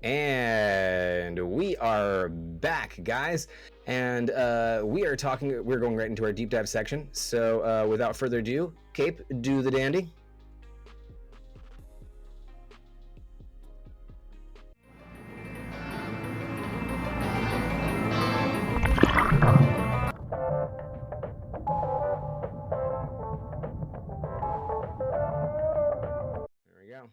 And we are back, guys. And we're going right into our deep dive section. So without further ado, Cape, do the dandy. There we go.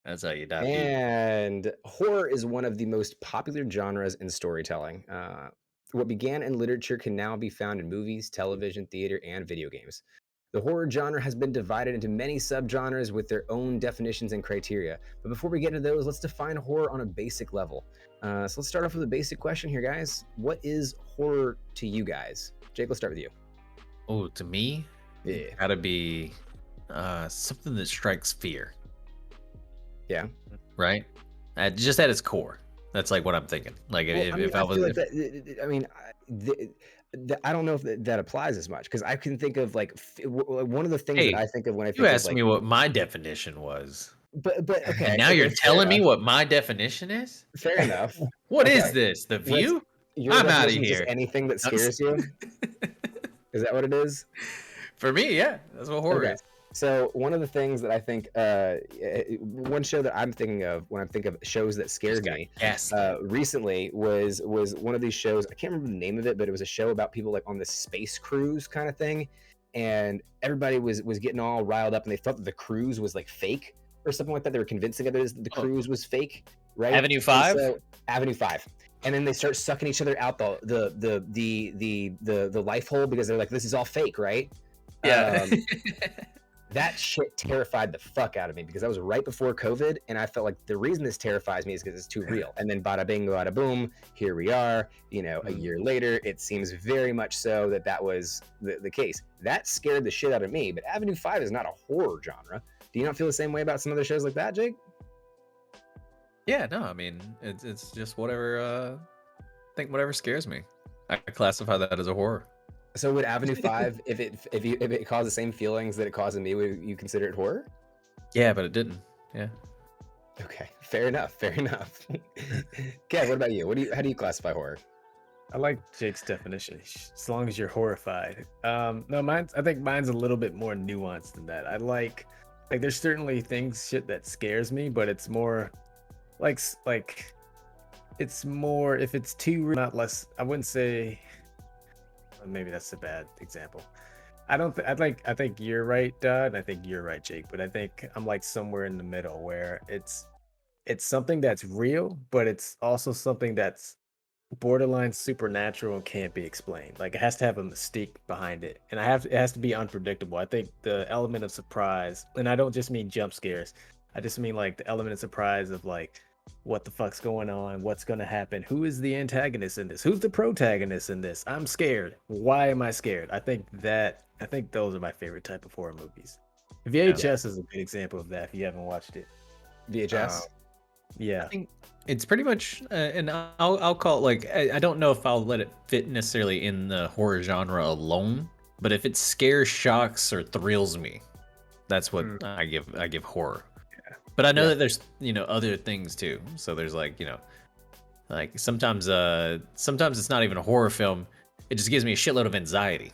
That's how you dive deep. And horror is one of the most popular genres in storytelling. What began in literature can now be found in movies, television, theater, and video games. The horror genre has been divided into many subgenres with their own definitions and criteria. But before we get into those, let's define horror on a basic level. So let's start off with a basic question here, guys. What is horror to you guys? Jake, let's start with you. Oh, to me, Yeah. gotta be something that strikes fear, Yeah. right? Just at its core. That's like what I'm thinking. Like Well, if I was, feel like that. I mean, I don't know if that applies as much because I can think of like one of the things that hey, I think of when I you think of asked like, me what my definition was, but and okay, now okay, you're fair telling me enough, what my definition is? fair enough. What is Okay, this? The what's View? your I'm out of definition? Is just here. anything that scares you? Is that what it is? For me, yeah, that's what horror Okay. is. So one of the things that I think, one show that I'm thinking of when I think of shows that Just scared got me, gaslit. recently was one of these shows. I can't remember the name of it, but it was a show about people like on this space cruise kind of thing, and everybody was getting all riled up, and they thought that the cruise was like fake or something like that. They were convincing others that the Oh, cruise was fake, right? Avenue And 5? so Avenue 5. And then they start sucking each other out the life hole because they're like, this is all fake, right? Yeah. Um, that shit terrified the fuck out of me because that was right before COVID, and I felt like the reason this terrifies me is because it's too real. And then bada bing, bada boom, here we are. A year later, it seems very much so that was the case. That scared the shit out of me. But Avenue 5 is not a horror genre. Do you not feel the same way about some other shows like that, Jake? Yeah, no, I mean it's just whatever think whatever scares me. I classify that as a horror. So would Avenue 5, if it caused the same feelings that it caused in me, would you consider it horror? Yeah, but it didn't. Yeah. Okay, fair enough. Fair enough. Kev, what about you? How do you classify horror? I like Jake's definition. As long as you're horrified. No, I think mine's a little bit more nuanced than that. I like there's certainly shit that scares me, but it's more like it's more if it's too real, not less. I wouldn't say. Maybe that's a bad example. I don't. I think you're right, and I think you're right, Jake. But I think I'm like somewhere in the middle where it's something that's real, but it's also something that's borderline supernatural and can't be explained. Like it has to have a mystique behind it, and it has to be unpredictable. I think the element of surprise, and I don't just mean jump scares. I just mean like the element of surprise of like what the fuck's going on, what's going to happen, who is the antagonist in this, who's the protagonist in this. I'm scared. Why am I scared? I think those are my favorite type of horror movies. VHS is a good example of that. If you haven't watched it, VHS. Yeah. I think it's pretty much, and I'll call it like I don't know if I'll let it fit necessarily in the horror genre alone, but if it scares, shocks, or thrills me, that's what I give horror. Yeah. But I know that there's other things too. So there's like like sometimes it's not even a horror film. It just gives me a shitload of anxiety.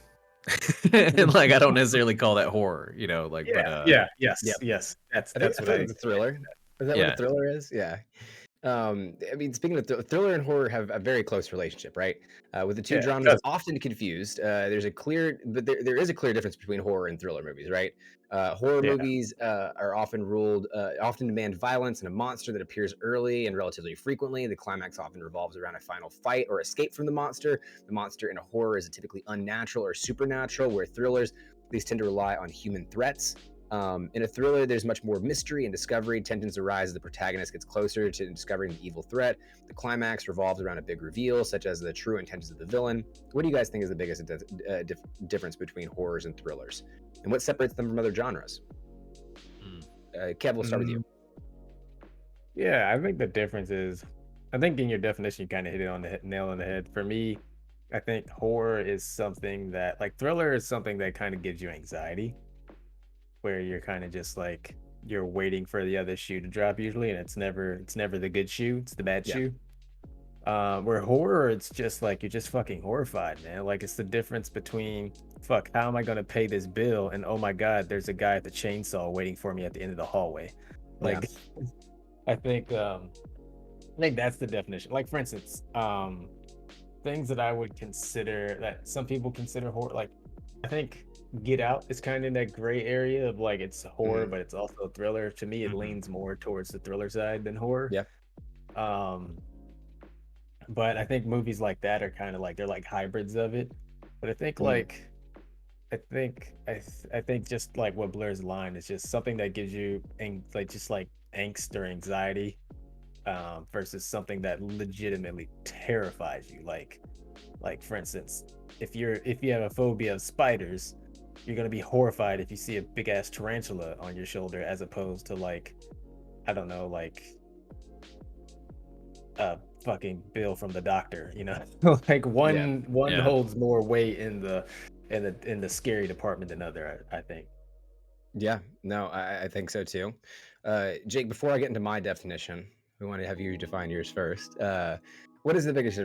And like I don't necessarily call that horror, like yes. That's I what feel like it's a thriller. Is that what a yeah. thriller is? Yeah. I mean, speaking of thriller and horror have a very close relationship, right? With the two Yeah, genres often confused. There is a clear difference between horror and thriller movies, right? Horror yeah. movies are often demand violence and a monster that appears early and relatively frequently. The climax often revolves around a final fight or escape from the monster. The monster in a horror is typically unnatural or supernatural, where thrillers these tend to rely on human threats. In a thriller, there's much more mystery and discovery. Tensions arise as the protagonist gets closer to discovering the evil threat. The climax revolves around a big reveal, such as the true intentions of the villain. What do you guys think is the biggest difference between horrors and thrillers? And what separates them from other genres? Kev, we'll start with you. Yeah, I think the difference is, I think in your definition, you kind of hit it on the nail on the head. For me, I think horror is something that, like, thriller is something that kind of gives you anxiety, where you're kind of just like, you're waiting for the other shoe to drop usually, and it's never the good shoe, it's the bad Yeah. shoe. Where horror, it's just like you're just fucking horrified, man. Like it's the difference between fuck, how am I gonna pay this bill? And oh my god, there's a guy at the chainsaw waiting for me at the end of the hallway. Yeah. Like I think that's the definition. Like for instance, things that I would consider that some people consider horror, like I think Get Out is kind of in that gray area of like it's horror, Mhm. but it's also a thriller. To me, it Mhm. leans more towards the thriller side than horror. Yeah. Um, but I think movies like that are kind of like they're like hybrids of it. But I think Mhm. I think just like what blurs the line is just something that gives you like just like angst or anxiety, versus something that legitimately terrifies you. Like for instance, if you have a phobia of spiders, you're gonna be horrified if you see a big ass tarantula on your shoulder, as opposed to like I don't know, like fucking Bill from the Doctor, you know? Like Yeah. one Yeah. holds more weight in the scary department than other, I think. Yeah. No, I think so too. Jake, before I get into my definition, we want to have you define yours first. What is the biggest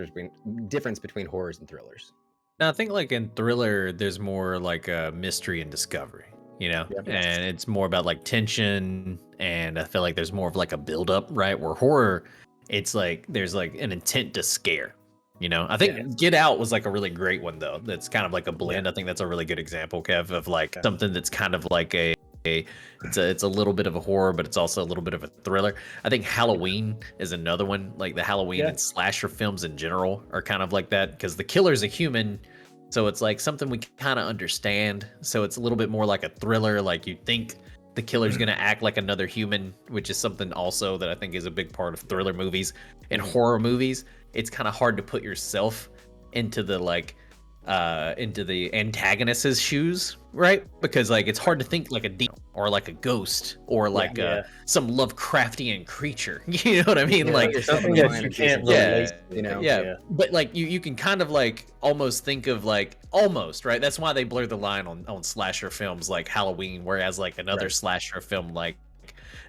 difference between horrors and thrillers? Now, I think like in thriller, there's more like a mystery and discovery, you know, Yeah. Yes. and it's more about like tension, and I feel like there's more of like a build up, right? Where horror, it's like there's like an intent to scare, you know. I Yes. think Get Out was like a really great one though. That's kind of like a Yeah. blend. I think that's a really good example, Kev, of like Yeah. something that's kind of like it's a little bit of a horror, but it's also a little bit of a thriller. I think Halloween is another one. Like the Halloween Yeah. and slasher films in general are kind of like that because the killer's a human, so it's like something we kind of understand. So it's a little bit more like a thriller. Like you think the killer's gonna act like another human, which is something also that I think is a big part of thriller movies and Mhm. horror movies. It's kind of hard to put yourself into the into the antagonist's shoes, right? Because like it's hard to think like a demon or like a ghost or like Yeah. some Lovecraftian creature. You know what I mean? Yeah, Like put yourself in Something the that mind you of Jason can't yeah, relate Voorhees, to. you know? yeah, Yeah. but like you can kind of like almost think of like almost right. That's why they blur the line on slasher films like Halloween, whereas like another Right. slasher film like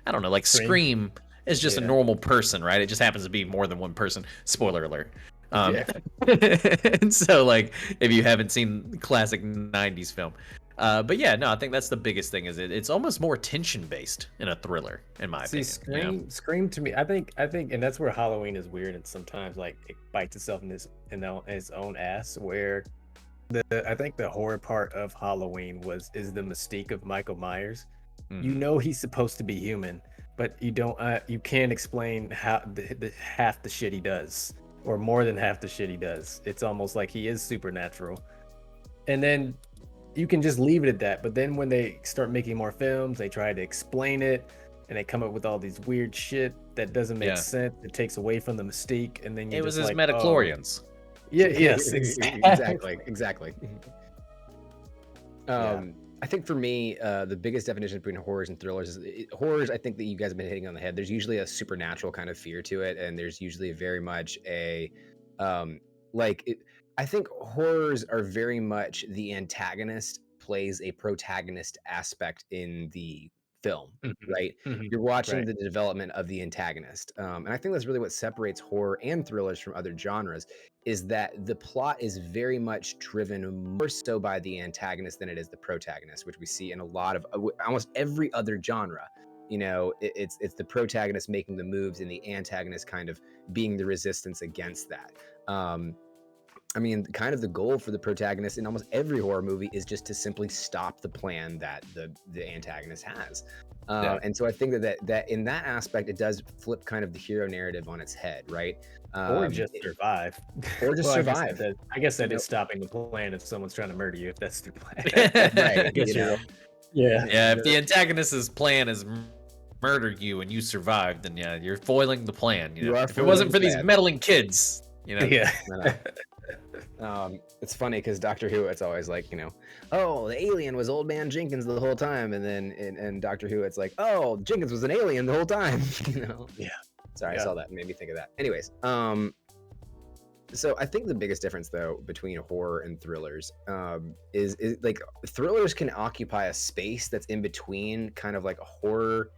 I don't know, like Scream. Scream is just a Yeah. normal person, right? It just happens to be more than one person. Spoiler alert. Um, Yeah. and so like if you haven't seen the classic '90s film, but yeah, no, I think that's the biggest thing. Is it's almost more tension based in a thriller, in my See, opinion. You know? Scream to me, I think, and that's where Halloween is weird, and sometimes like it bites itself in its own ass. Where I think the horror part of Halloween is the mystique of Michael Myers. You Mhm. know he's supposed to be human, but you can't explain how the half the shit he does, or more than half the shit he does. It's almost like he is supernatural, and then you can just leave it at that. But then when they start making more films, they try to explain it, and they come up with all these weird shit that doesn't make Yeah. sense. It takes away from the mystique, and then It you're was just his like, oh, metachlorians. yeah, yes, exactly. Exactly. Yeah. I think for me, the biggest definition between horrors and thrillers is horrors. I think that you guys have been hitting on the head. There's usually a supernatural kind of fear to it, and there's usually very much a um, like. I think horrors are very much the antagonist plays a protagonist aspect in the film, Mhm, right? mhm. You're watching Right. the development of the antagonist, and I think that's really what separates horror and thrillers from other genres is that the plot is very much driven more so by the antagonist than it is the protagonist, which we see in a lot of almost every other genre. You know, it's the protagonist making the moves and the antagonist kind of being the resistance against that. I mean, kind of the goal for the protagonist in almost every horror movie is just to simply stop the plan that the antagonist has. Yeah. And so I think that in that aspect, it does flip kind of the hero narrative on its head, right? Or just survive. Or just Well, survive. I guess that You is know? stopping the plan if someone's trying to murder you, if that's the plan. Right. I guess You know, yeah. Yeah, if the antagonist's plan is murder you and you survive, then yeah, you're foiling the plan. You You know, are if it foiling wasn't the for these plan. meddling kids, you know. Yeah. It's funny because Doctor Who, it's always like, oh, the alien was Old Man Jenkins the whole time, and then in Doctor Who, it's like, oh, Jenkins was an alien the whole time. Yeah. Sorry, Yeah. I saw that and made me think of that. Anyways, so I think the biggest difference though between horror and thrillers is like thrillers can occupy a space that's in between kind of like horror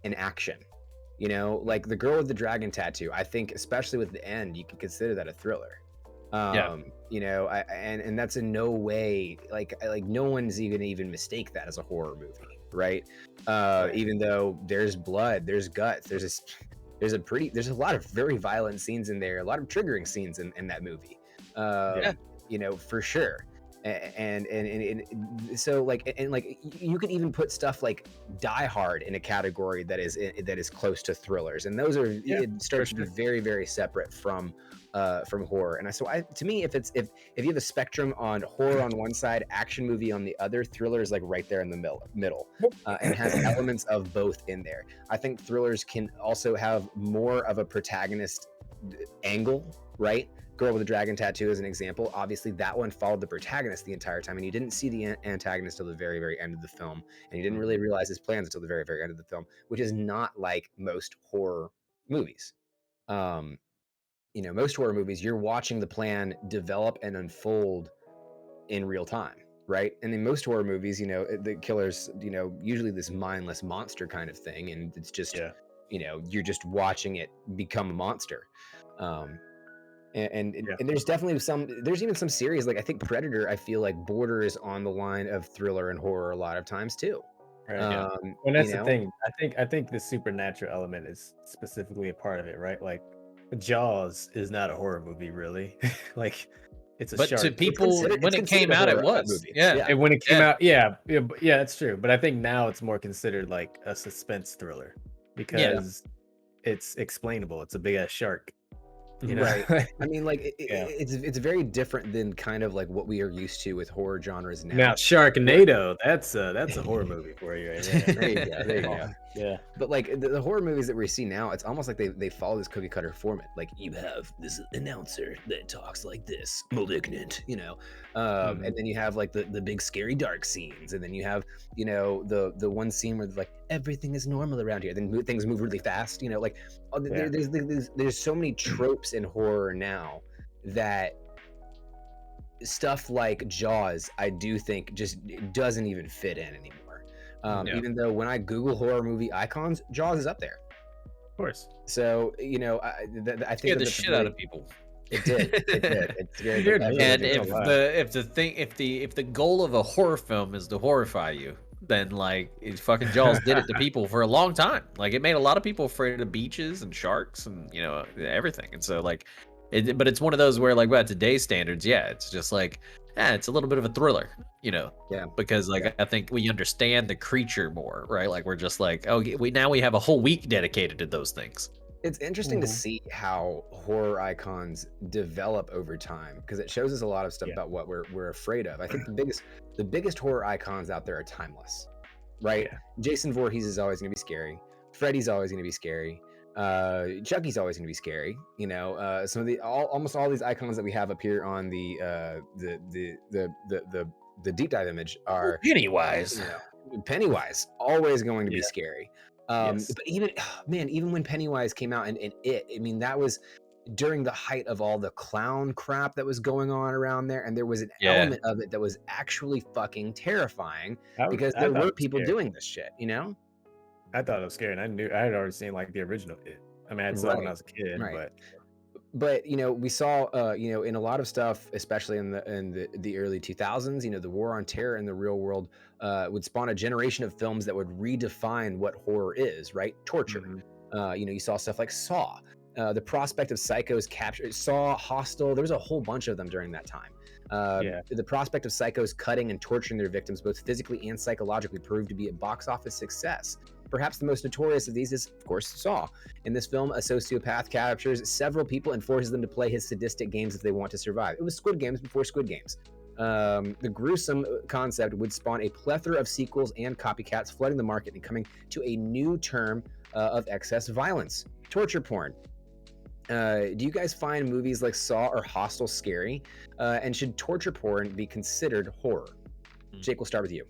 and action. You know, like the girl with the dragon tattoo. I think, especially with the end, you can consider that a thriller. Yeah. You know, and that's in no way like no one's even mistake that as a horror movie, right? Right. Even though there's blood, there's guts, there's a lot of very violent scenes in there, a lot of triggering scenes in that movie. Yeah. You know, for sure. And so like and like you could even put stuff like Die Hard in a category that is close to thrillers, and those are Yeah. it starts to be very very separate from horror. And so to me, if you have a spectrum on horror on one side, action movie on the other, thriller is like right there in the middle, and has elements of both in there. I think thrillers can also have more of a protagonist angle, right? Girl with a Dragon Tattoo is an example. Obviously, that one followed the protagonist the entire time, and you didn't see the antagonist till the very, very end of the film, and you didn't really realize his plans until the very, very end of the film, which is not like most horror movies. Um, you know, most horror movies, you're watching the plan develop and unfold in real time, right? And in most horror movies, you know, the killer's, you know, usually this mindless monster kind of thing, and it's just, Yeah. you know, you're just watching it become a monster. Um, Yeah. and there's even some series like I think Predator, I feel like borders on the line of thriller and horror a lot of times too. Right. Yeah. And You that's the know, thing. I think the supernatural element is specifically a part of it, right? Like Jaws is not a horror movie, really. Like it's a But to shark. people, when it's it came considered a out, it horror was. movie. Yeah. Yeah. And when it came Yeah. out, yeah, that's true. But I think now it's more considered like a suspense thriller because it's explainable. It's a big ass shark, you know? Right. I mean, like Yeah. it's very different than kind of like what we are used to with horror genres Now now. Sharknado, that's a horror movie for you right there. There you go. There you Oh, go. yeah. But like the horror movies that we see now, it's almost like they follow this cookie cutter format. Like you have this announcer that talks like this, malignant, you know, Mhm. and then you have like the big scary dark scenes, and then you have, you know, the one scene where like everything is normal around here. Then things move really fast, you know, like Yeah. there's so many tropes in horror now that stuff like Jaws, I do think just doesn't even fit in anymore. Yeah. Even though when I Google horror movie icons, Jaws is up there. Of course. So you know, I think Scared the that's a shit out really, of people. it did, it did. It's very Scared me. And Not if gonna lie. the goal of a horror film is to horrify you, then like fucking Jaws did it to people for a long time. Like it made a lot of people afraid of beaches and sharks and you know everything. And so like, but it's one of those where like by today's standards, yeah, it's just like, it's a little bit of a thriller, you know, Yeah. because like Yeah. I think we understand the creature more, right? Like we're just like, oh, we have a whole week dedicated to those things. It's interesting to Mhm. see how horror icons develop over time because it shows us a lot of stuff Yeah. about what we're afraid of. I think the biggest horror icons out there are timeless, right? Yeah. Jason Voorhees is always going to be scary. Freddy's always going to be scary. Chucky's always going to be scary. You know, some of almost all these icons that we have up here on the deep dive image are, Pennywise. you know, Pennywise always going to be Yeah. scary. Yes. But even man, even when Pennywise came out and I mean, that was during the height of all the clown crap that was going on around there, and there was an Yeah. element of it that was actually fucking terrifying because I there thought were it was people scary. doing this shit, you know? I thought it was scary, and I had already seen like the original It. I mean, I saw it when I Right, was a kid, right. but But you know, we saw you know, in a lot of stuff, especially in the early 2000s, you know, the war on terror in the real world would spawn a generation of films that would redefine what horror is, right? Torture. Mhm. You know, you saw stuff like Saw. The prospect of Psycho's capture, Saw, Hostel. There was a whole bunch of them during that time. Yeah. The prospect of psychos cutting and torturing their victims, both physically and psychologically, proved to be a box office success. Perhaps the most notorious of these is, of course, Saw. In this film, a sociopath captures several people and forces them to play his sadistic games if they want to survive. It was Squid Games before Squid Games. The gruesome concept would spawn a plethora of sequels and copycats, flooding the market and coming to a new term of excess violence: torture porn. Do you guys find movies like Saw or Hostel scary? And should torture porn be considered horror? Jake, we'll start with you.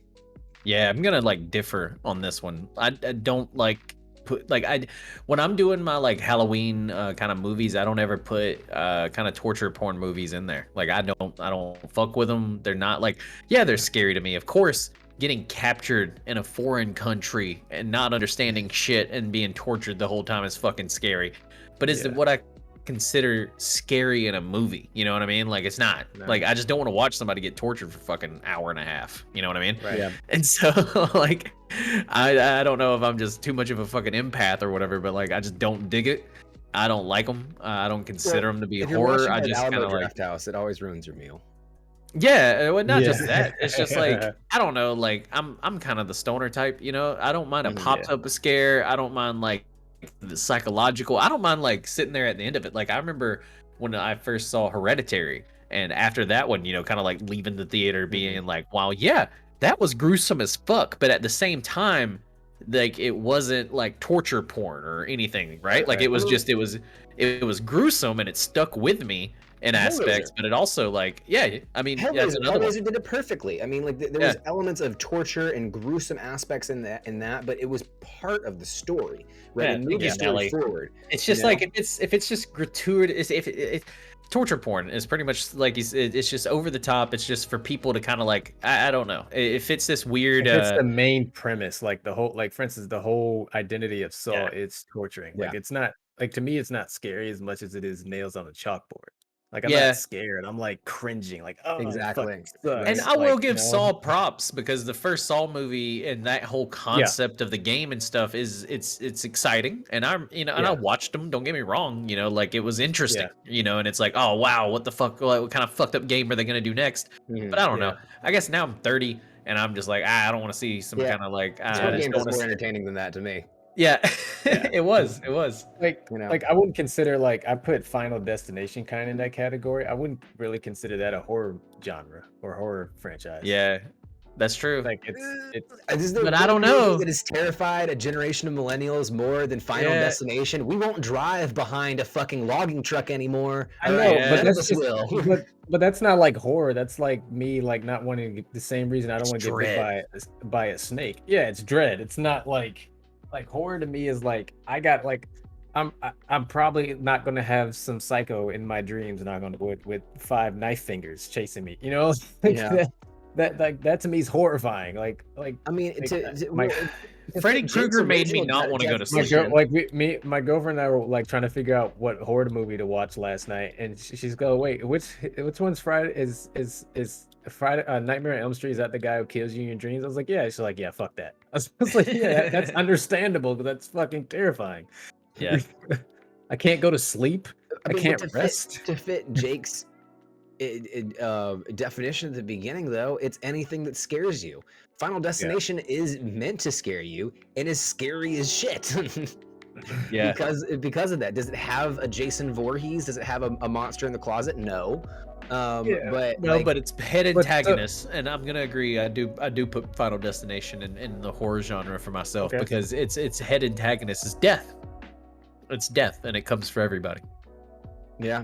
Yeah, I'm gonna like differ on this one. I don't like put like when I'm doing my like Halloween kind of movies, I don't ever put kind of torture porn movies in there. Like I don't fuck with them. They're not like, yeah, they're scary to me, of course, getting captured in a foreign country and not understanding shit and being tortured the whole time is fucking scary. But is it what I consider scary in a movie? You know what I mean? Like, it's not. No. Like, I just don't want to watch somebody get tortured for fucking hour and a half. You know what I mean? Right. Yeah. And so, like, I don't know if I'm just too much of a fucking empath or whatever, but like, I just don't dig it. I don't like them. I don't consider them to be If you're horror. watching I that just kind Alamo of like, Draft House, it always ruins your meal. yeah, well, not just Yeah. that. It's just like, I don't know. Like, I'm kind of the stoner type. You know, I don't mind a Mhm, popped up scare. I don't mind like the psychological. I don't mind like sitting there at the end of it. Like, I remember when I first saw Hereditary, and after that one, you know, kind of like leaving the theater, being like, wow, yeah, that was gruesome as fuck. But at the same time, like, it wasn't like torture porn or anything, right? Like, Right. it was I mean- just it was gruesome, and it stuck with me in aspects. Hellraiser. But it also, like, yeah, I mean, that's Hellraiser, another one. Hellraiser did it perfectly. I mean, like there was elements of torture and gruesome aspects in that, but it was part of the story, right? Yeah, It moved the yeah, story Ellie. forward. It's just you know? like if it's just gratuitous, if it torture porn is pretty much like it's just over the top. It's just for people to kind of like, I don't know. It fits this weird. If it's the main premise, like the whole, like for instance, the whole identity of Saw, Yeah. it's torturing. Yeah. Like it's not like, to me, it's not scary as much as it is nails on a chalkboard. Like I'm Yeah. not scared. I'm like cringing. Like, oh, Exactly, it fucking sucks. And right? I will Like, give Saw props because the first Saw movie and that whole concept of the game and stuff is it's exciting. And I'm and I Yeah. watched them. Don't get me wrong. You know, like it was interesting. Yeah. And it's like, oh wow, what the fuck? Like, what kind of fucked up game are they gonna do next? Mhm. But I don't Yeah. know. I guess now I'm 30 and I'm just like, I don't want to see some Yeah. kind of like. This I whole just game don't is want more to. entertaining than that to me. Yeah, Yeah. it was. It was. Like, You know? like I wouldn't consider, like, I put Final Destination kind of in that category. I wouldn't really consider that a horror genre or horror franchise. Yeah, that's true. Like it's Is there But I one don't movie know. that has terrified a generation of millennials more than Final Yeah. Destination. We won't drive behind a fucking logging truck anymore. I all know, right? Yeah. but None of that's us just, will. but that's not like horror. That's like me, like not wanting to get, the same reason I don't It's want to get bit dread. by a snake. Yeah, it's dread. It's not like horror to me is like, I got like, I'm probably not gonna have some psycho in my dreams, not gonna with 5 knife fingers chasing me. You know, like Yeah. that to me is horrifying. Like I mean, like, my Freddy Krueger made me not want to go to my sleep. my girlfriend and I were like trying to figure out what horror movie to watch last night, and she's go, wait, which one's Friday? Is Friday Nightmare on Elm Street? Is that the guy who kills you in your dreams? I was like, yeah. She's like, yeah, fuck that. I was like, yeah, that's understandable, but that's fucking terrifying. Yeah. I can't go to sleep. I mean, can't to rest. fit Jake's definition at the beginning, though, it's anything that scares you. Final Destination is meant to scare you and is scary as shit. Yeah. because of that. Does it have a Jason Voorhees? Does it have a monster in the closet? No. But No, like, but it's head but, antagonist, and I'm gonna agree. I do put Final Destination in the horror genre for myself Okay. because its head antagonist is death. It's death, and it comes for everybody. yeah.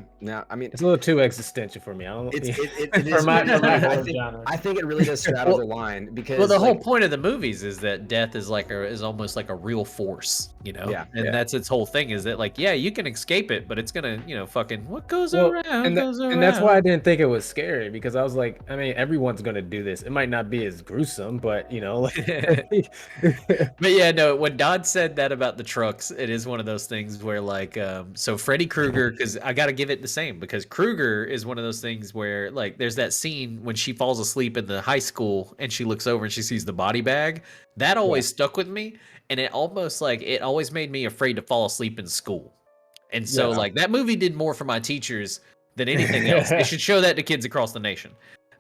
I mean, It's a little too existential for me. I don't. it for is my I horror think, genre. I think it really does straddle Well- the line because Well, the whole like, point of the movies is that death is is almost like a real force, you know. Yeah, and yeah. that's its whole thing is that like, yeah, you can escape it, but it's gonna, fucking what goes Well, around goes around. and that's why I didn't think it was scary, because I was like, I mean, everyone's gonna do this. It might not be as gruesome, but like, But yeah, no, when Dodd said that about the trucks, it is one of those things where like, so Freddy Krueger, because I got to give it the same, because Krueger is one of those things where like, there's that scene when she falls asleep in the high school and she looks over and she sees the body bag. That always stuck with me, and it always made me afraid to fall asleep in school. And so Yeah. like that movie did more for my teachers than anything else. They should show that to kids across the nation.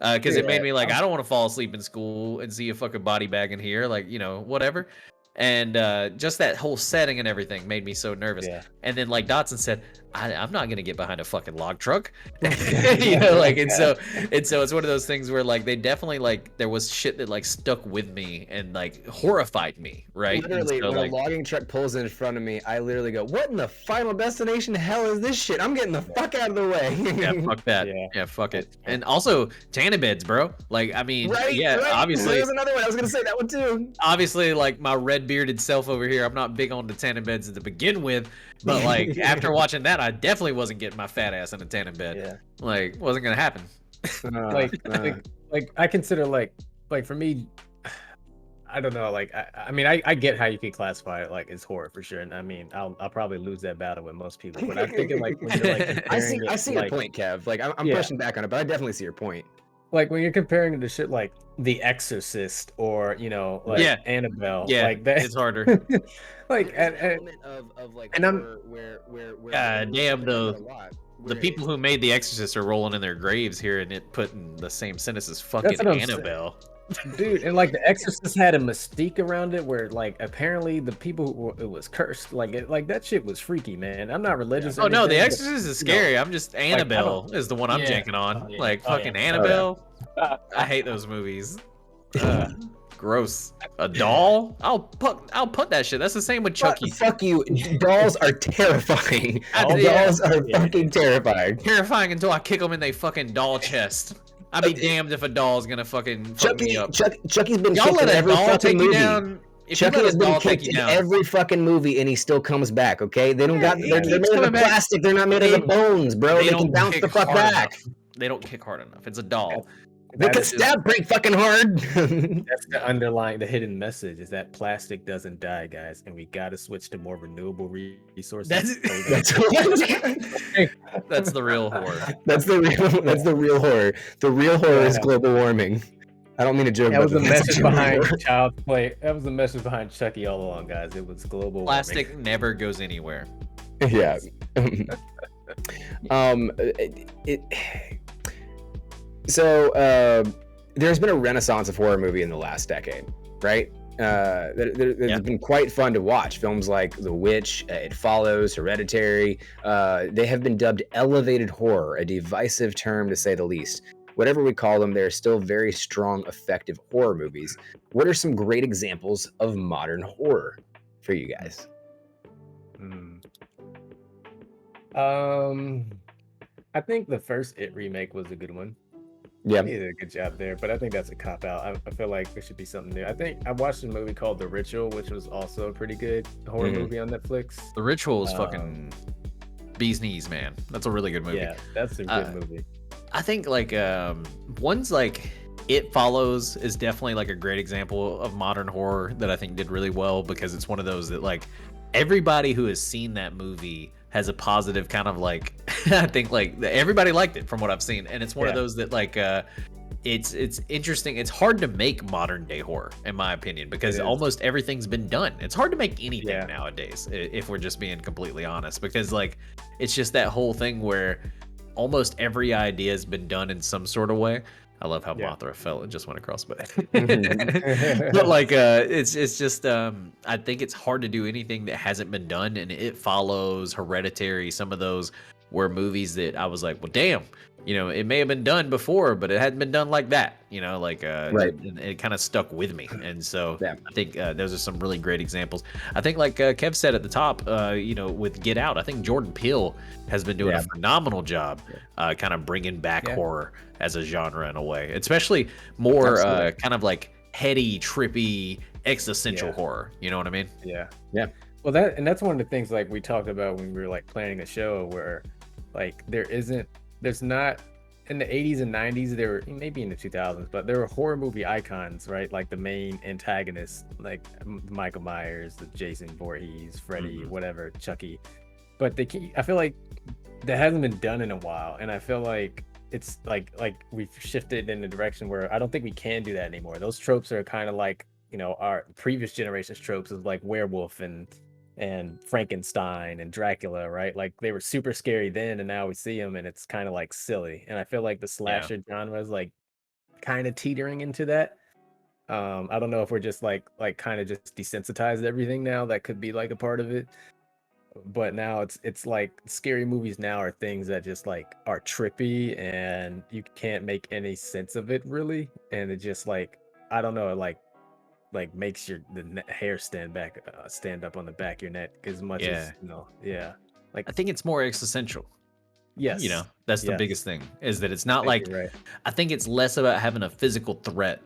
Because it made me like, I don't want to fall asleep in school and see a fucking body bag in here, like, whatever. And just that whole setting and everything made me so nervous. Yeah. And then like Dotson said, I'm not gonna get behind a fucking log truck, and so it's one of those things where like they definitely like there was shit that like stuck with me and like horrified me, right? And literally, so, when like, a logging truck pulls in front of me, I literally go, "What in the Final Destination hell is this shit? I'm getting the fuck out of the way." yeah, fuck that. Yeah. Yeah, fuck it. And also tanning beds, bro. Like, I mean, right? obviously, There's another one. I was gonna say that one too. obviously, like my red bearded self over here, I'm not big on the tanning beds to begin with, but like after watching that, I definitely wasn't getting my fat ass in a tanning bed. Yeah. Like, wasn't gonna happen. like I consider like for me, I don't know. Like, I mean, I get how you can classify it like as horror for sure. And I mean, I'll probably lose that battle with most people. But I'm thinking like when you're like comparing I it see to your like, point, Kev. Like I'm yeah, pushing back on it, but I definitely see your point. like when you're comparing it to shit like The Exorcist or like Yeah, Annabelle, yeah, like that, it's harder. like There is an element of like and I'm horror where God movies damn, tend to do that the a lot. the Where people who made The Exorcist are rolling in their graves here and it put in the same sentence as that's fucking what I'm saying. Annabelle. Dude, and like The Exorcist had a mystique around it where like apparently the people it was cursed, like that shit was freaky, man. I'm not yeah. religious or Oh no, The anything, but Exorcist is you know, scary. I'm just like I don't. Annabelle is the one I'm Yeah. janking on. Oh yeah. Like Oh yeah. fucking Oh yeah. Annabelle. I hate those movies. Gross. A doll? I'll put that shit. That's the same with Chucky. Fuck you. Dolls are terrifying. Yeah. Dolls are Yeah. fucking terrifying. Terrifying until I kick them in their fucking doll chest. I'd be damned if a doll's gonna fucking fuck me up. Chucky's been Y'all kicked let in a every doll fucking take you movie. down. If you Chucky let has a been doll take kicked you in down, every fucking movie, and he still comes back. Okay, they don't yeah, got. he They're keeps made coming of back. plastic. They're not made of the bones, bro. They can don't bounce kick the fuck hard back. enough. They don't kick hard enough. It's a doll. They That can is just stab pretty fucking hard. that's the underlying, the hidden message is that plastic doesn't die, guys, and we gotta switch to more renewable resources. That's that's the real horror. That's the real horror. The real horror is Yeah. global warming. I don't mean to joke That about was the this. message behind Child's Play. That was the message behind Chucky all along, guys. It was global Plastic warming. never goes anywhere. Yeah. So there's been a renaissance of horror movie in the last decade, right? It's been quite fun to watch. Films like The Witch, It Follows, Hereditary, they have been dubbed elevated horror, a divisive term to say the least. Whatever we call them, they're still very strong, effective horror movies. What are some great examples of modern horror for you guys? I think the first It remake was a good one. Yeah. He did a good job there, but I think that's a cop out. I feel like there should be something new. I think I watched a movie called The Ritual, which was also a pretty good horror movie on Netflix. The Ritual is fucking bee's knees, man. That's a really good movie. Yeah, that's a good movie. I think like ones like It Follows is definitely like a great example of modern horror that I think did really well because it's one of those that like everybody who has seen that movie has a positive kind of like I think like everybody liked it from what I've seen, and it's one of those that like it's interesting. It's hard to make modern day horror in my opinion because almost everything's been done. It's hard to make anything nowadays if we're just being completely honest because like it's just that whole thing where almost every idea has been done in some sort of way. I love how Mothra fell and just went across, but but like it's just I think it's hard to do anything that hasn't been done, and It Follows, Hereditary, some of those were movies that I was like, well, damn, it may have been done before, but it hadn't been done like that, like right. it kind of stuck with me, and so I think those are some really great examples. I think like Kev said at the top, with Get Out, I think Jordan Peele has been doing a phenomenal job kind of bringing back horror as a genre in a way, especially more kind of like heady, trippy, existential horror. You know what I mean? Yeah. Well, that's one of the things like we talked about when we were like planning a show where like there's not in the 80s and 90s, there were maybe in the 2000s, but there were horror movie icons, right? Like the main antagonists, like Michael Myers, the Jason Voorhees, Freddy, whatever, Chucky. But I feel like that hasn't been done in a while, and I feel like it's like we've shifted in the direction where I don't think we can do that anymore. Those tropes are kind of like our previous generation's tropes of like werewolf and Frankenstein and Dracula, right? Like they were super scary then, and now we see them and it's kind of like silly. And I feel like the slasher genre is like kind of teetering into that. I don't know if we're just like kind of just desensitized to everything now. That could be like a part of it. But now it's like scary movies now are things that just like are trippy and you can't make any sense of it really, and it just like I don't know, like makes the hair stand up on the back of your neck as much as like I think it's more existential. Yes, that's the biggest thing is that it's not like I think it's less about having a physical threat,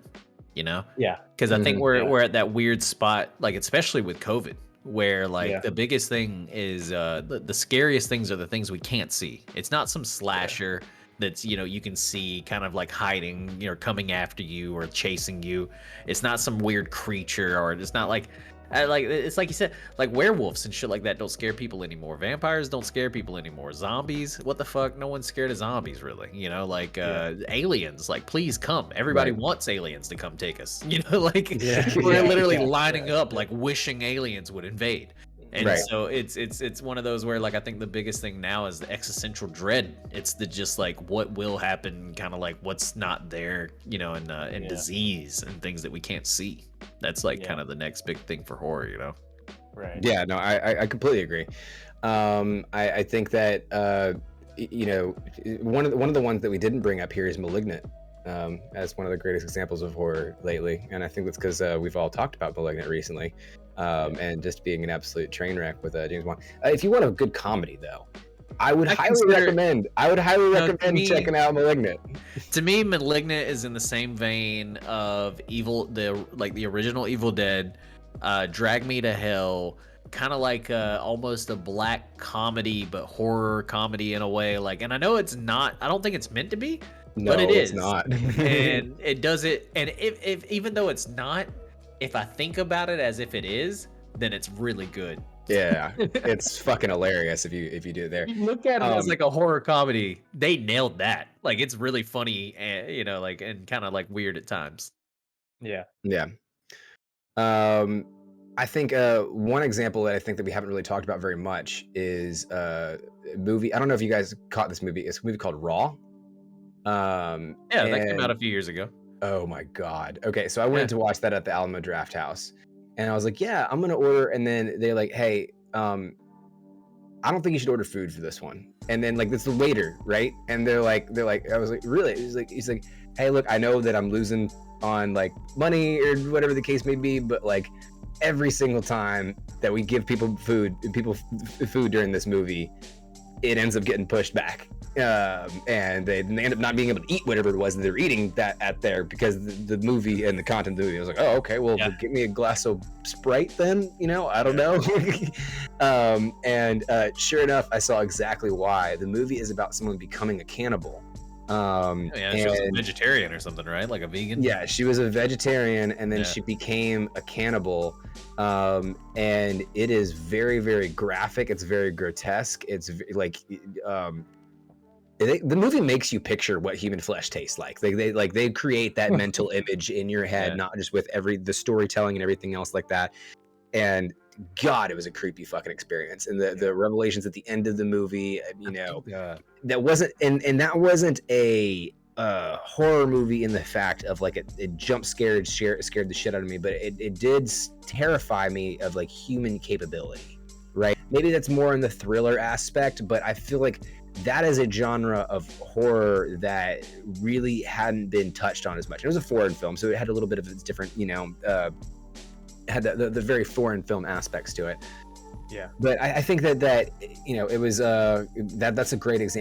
because I think we're at that weird spot, like especially with COVID, where like the biggest thing is the scariest things are the things we can't see. It's not some slasher that's, you know, you can see kind of like hiding, you know, coming after you or chasing you. It's not some weird creature, or it's not like it's like you said, like werewolves and shit like that don't scare people anymore. Vampires don't scare people anymore. Zombies, what the fuck? No one's scared of zombies, really. You know, like aliens, like please come. Everybody Right. wants aliens to come take us. You know, like Yeah. we're literally Yeah. lining up, like wishing aliens would invade. And Right. so it's one of those where, like, I think the biggest thing now is the existential dread. It's the just like what will happen, kind of like what's not there, you know, and disease and things that we can't see. That's like kind of the next big thing for horror, you know. Right. Yeah, no, I completely agree. I think that you know, one of the ones that we didn't bring up here is *Malignant*, as one of the greatest examples of horror lately, and I think that's because we've all talked about *Malignant* recently, and just being an absolute train wreck with James Wan. If you want a good comedy, though, I would highly recommend checking out *Malignant*. To me, *Malignant* is in the same vein of the original Evil Dead, *Drag Me to Hell*, kind of like almost a black comedy, but horror comedy in a way. Like, and I know it's not. I don't think it's meant to be, No, but it it's is, not. and it does it. And if even though it's not, if I think about it as if it is, then it's really good. Yeah, it's fucking hilarious if you do it there. You look at it as like a horror comedy. They nailed that. Like, it's really funny, and you know, like, and kind of like weird at times. Yeah. Yeah. I think one example that I think that we haven't really talked about very much is a movie. I don't know if you guys caught this movie. It's a movie called Raw. Yeah, that came out a few years ago. Oh my God. Okay, so I went to watch that at the Alamo Draft House, and I was like, yeah, I'm gonna order. And then they're like, hey, I don't think you should order food for this one. And then like it's the waiter, right? And they're like, I was like, really? He's like, hey, look, I know that I'm losing on like money or whatever the case may be, but like every single time that we give people food during this movie, it ends up getting pushed back. And they end up not being able to eat whatever it was that they're eating that at there because the movie and the content of the movie. I was like, oh, okay, well, give me a glass of Sprite then, you know, I don't know. And sure enough, I saw exactly why. The movie is about someone becoming a cannibal. She was a vegetarian or something, right? Like a vegan? Yeah, she was a vegetarian, and then she became a cannibal. And it is very, very graphic. It's very grotesque. It's like... the movie makes you picture what human flesh tastes like. They create that mental image in your head, not just with the storytelling and everything else like that. And God, it was a creepy fucking experience. And the revelations at the end of the movie, you know, that wasn't a horror movie in the fact of like it jump scared the shit out of me, but it did terrify me of like human capability, right? Maybe that's more in the thriller aspect, but I feel like that is a genre of horror that really hadn't been touched on as much. It was a foreign film, so it had a little bit of its different, you know, had the very foreign film aspects to it. Yeah. But I think that you know, it was that's a great example